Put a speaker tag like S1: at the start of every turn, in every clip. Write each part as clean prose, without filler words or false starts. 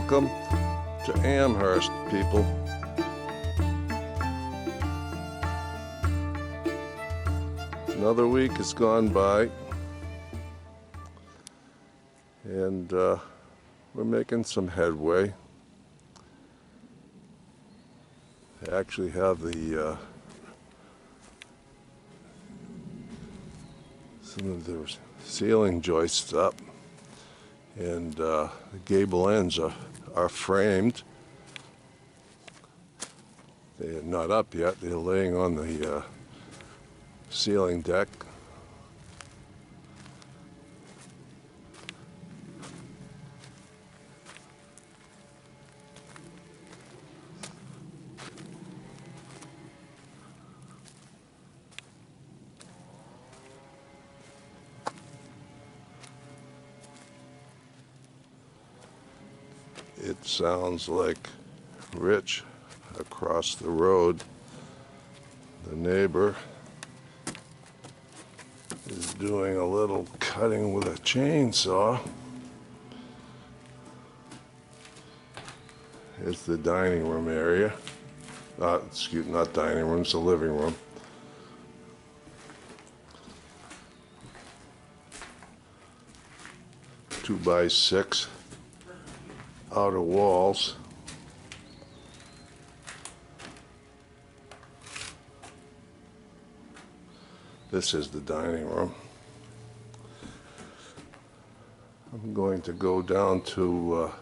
S1: Welcome to Amherst, people. Another week has gone by, and we're making some headway. I actually have the some of the ceiling joists up, and the gable ends are framed. They're not up yet. They're laying on the ceiling deck. It sounds like Rich across the road, the neighbor, is doing a little cutting with a chainsaw. It's the dining room area. Not dining room, it's the living room. Two by six outer walls. This is the dining room. I'm going to go down to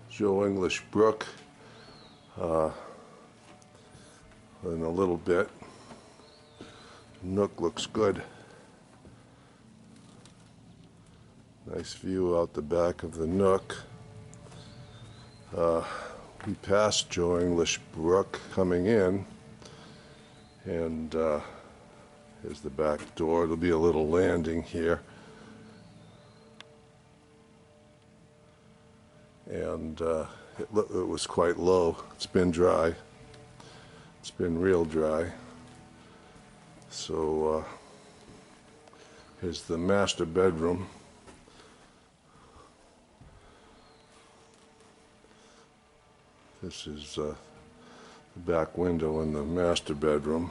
S1: Joe English Brook in a little bit. Nook looks good. Nice view out the back of the Nook. We passed Joe English Brook coming in, and here's the back door. There'll be a little landing here. And it was quite low. It's been dry. It's been real dry. So here's the master bedroom. This is the back window in the master bedroom.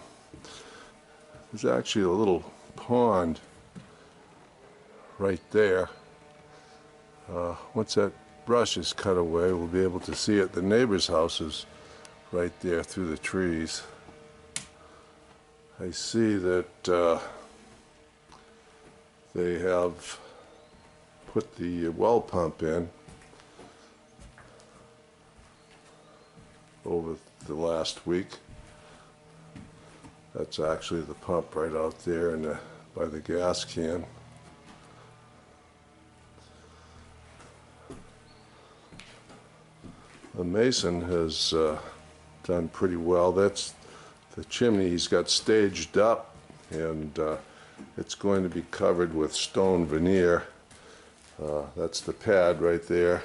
S1: There's actually a little pond right there. Once that brush is cut away, we'll be able to see it. The neighbor's house is right there through the trees. I see that they have put the well pump in over the last week. That's actually the pump right out there by the gas can. The mason has done pretty well. That's the chimney he's got staged up, and it's going to be covered with stone veneer. That's the pad right there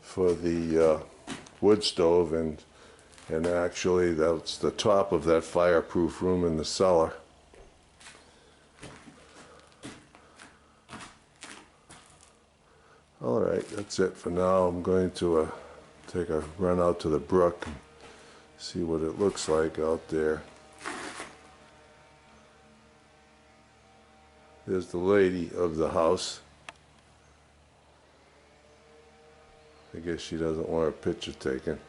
S1: for the wood stove, and actually that's the top of that fireproof room in the cellar. All right, that's it for now. I'm going to take a run out to the brook and see what it looks like out there. There's the lady of the house. I guess she doesn't want her picture taken.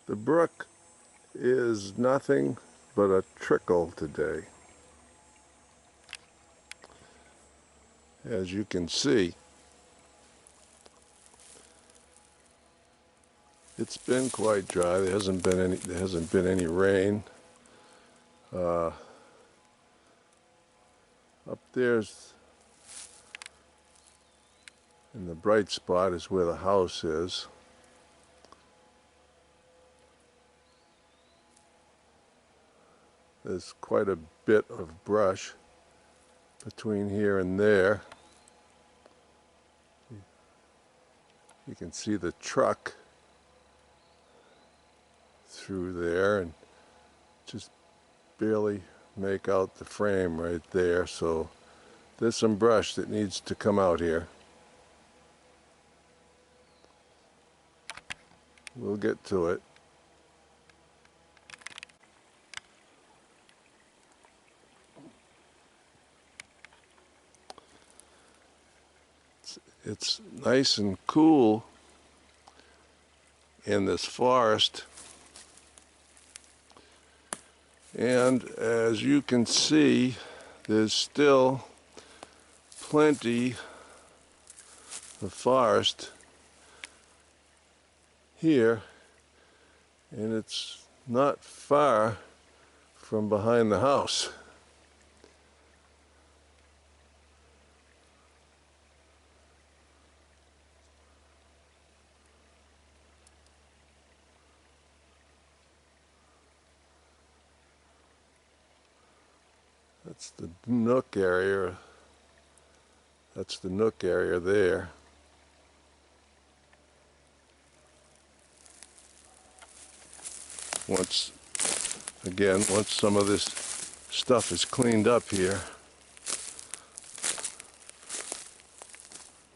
S1: The brook is nothing but a trickle today. As you can see, it's been quite dry. There hasn't been any rain. Up there's in the bright spot is where the house is. There's quite a bit of brush between here and there. You can see the truck through there and just barely make out the frame right there, so There's some brush that needs to come out here. We'll get to it. It's nice and cool in this forest, and as you can see, there's still plenty of forest here, and it's not far from behind the house. That's the nook area. That's the nook area there. Once some of this stuff is cleaned up here,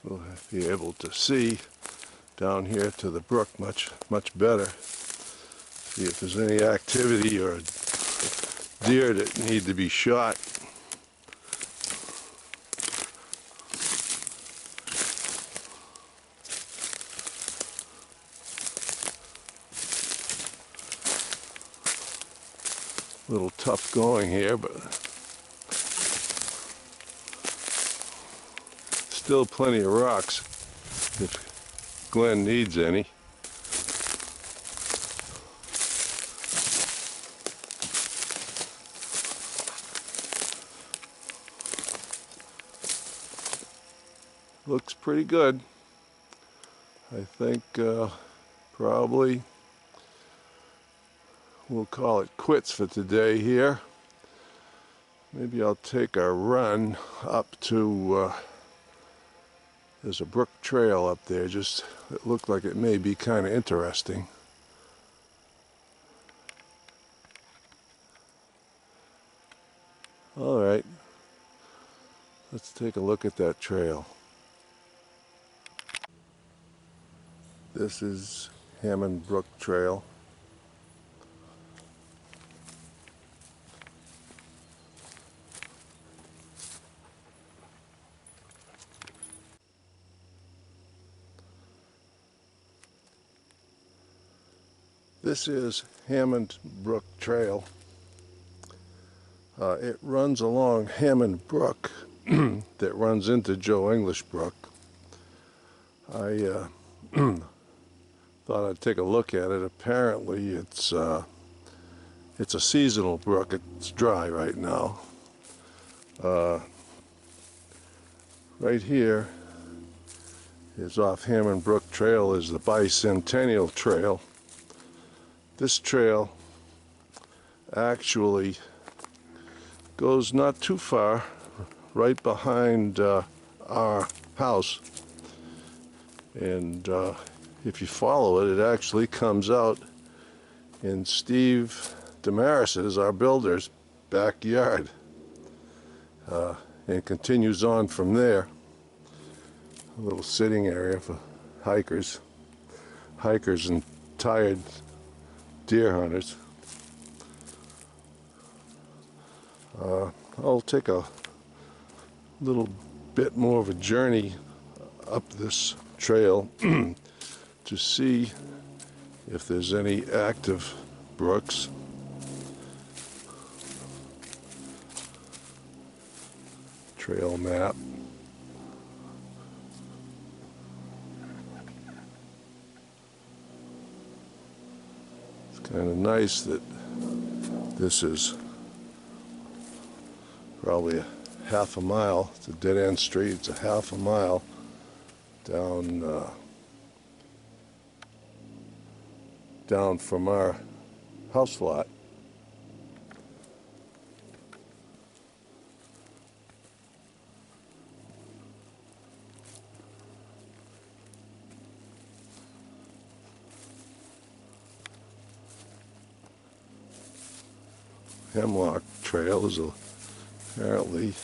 S1: we'll be able to see down here to the brook much better. See if there's any activity or deer that need to be shot. A little tough going here, but still plenty of rocks if Glenn needs any. Looks pretty good. I think probably we'll call it quits for today here. Maybe I'll take a run up to, there's a brook trail up there, just it looked like it may be kind of interesting. All right, let's take a look at that trail. This is Hammond Brook Trail. This is Hammond Brook Trail. It runs along Hammond Brook that runs into Joe English Brook. I thought I'd take a look at it. Apparently it's a seasonal brook. It's dry right now. Right here is off Hammond Brook Trail is the Bicentennial Trail. This trail actually goes not too far, right behind our house, and if you follow it, it actually comes out in Steve Damaris's, our builder's, backyard, and continues on from there. A little sitting area for hikers and tired deer hunters. I'll take a little bit more of a journey up this trail to see if there's any active brooks. Trail map. It's kind of nice that this is probably a half a mile. It's a dead-end street. It's a half a mile down down from our house lot. Hemlock Trail is apparently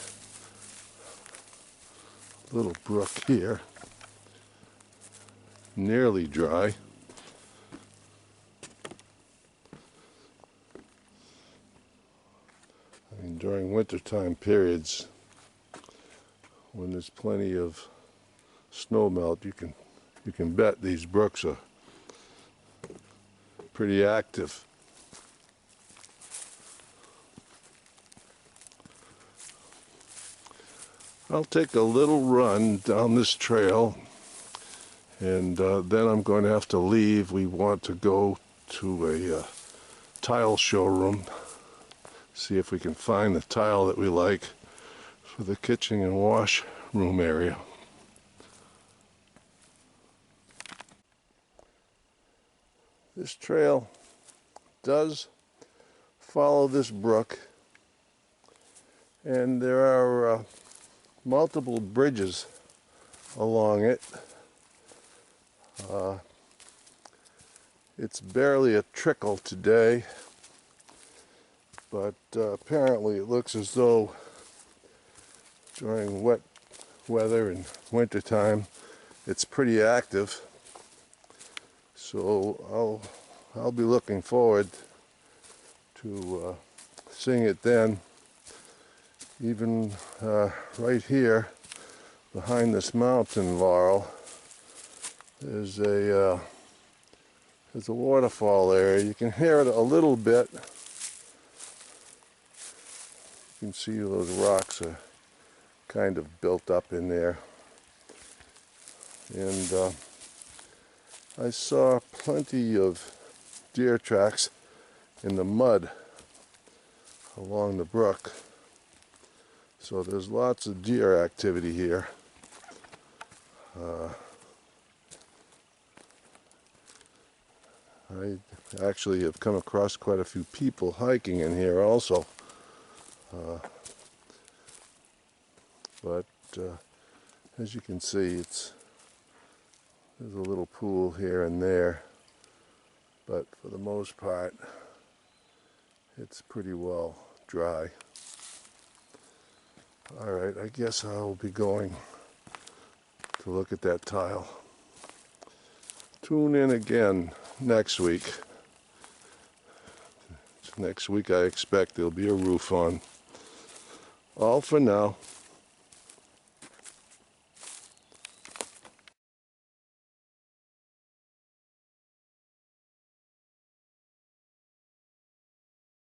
S1: little brook here, nearly dry. I mean, during wintertime periods, when there's plenty of snow melt, you can bet these brooks are pretty active. I'll take a little run down this trail, and then I'm going to have to leave. We want to go to a tile showroom, see if we can find the tile that we like for the kitchen and wash room area. This trail does follow this brook, and there are multiple bridges along it. It's barely a trickle today, but apparently it looks as though during wet weather and winter time it's pretty active. So I'll be looking forward to seeing it then. Even right here behind this mountain laurel, there's a waterfall area. You can hear it a little bit. You can see those rocks are kind of built up in there. And I saw plenty of deer tracks in the mud along the brook. So there's lots of deer activity here. I actually have come across quite a few people hiking in here also. But as you can see, there's a little pool here and there, but for the most part it's pretty well dry. Alright, I guess I'll be going to look at that tile. Tune in again next week. Next week I expect there'll be a roof on. All for now.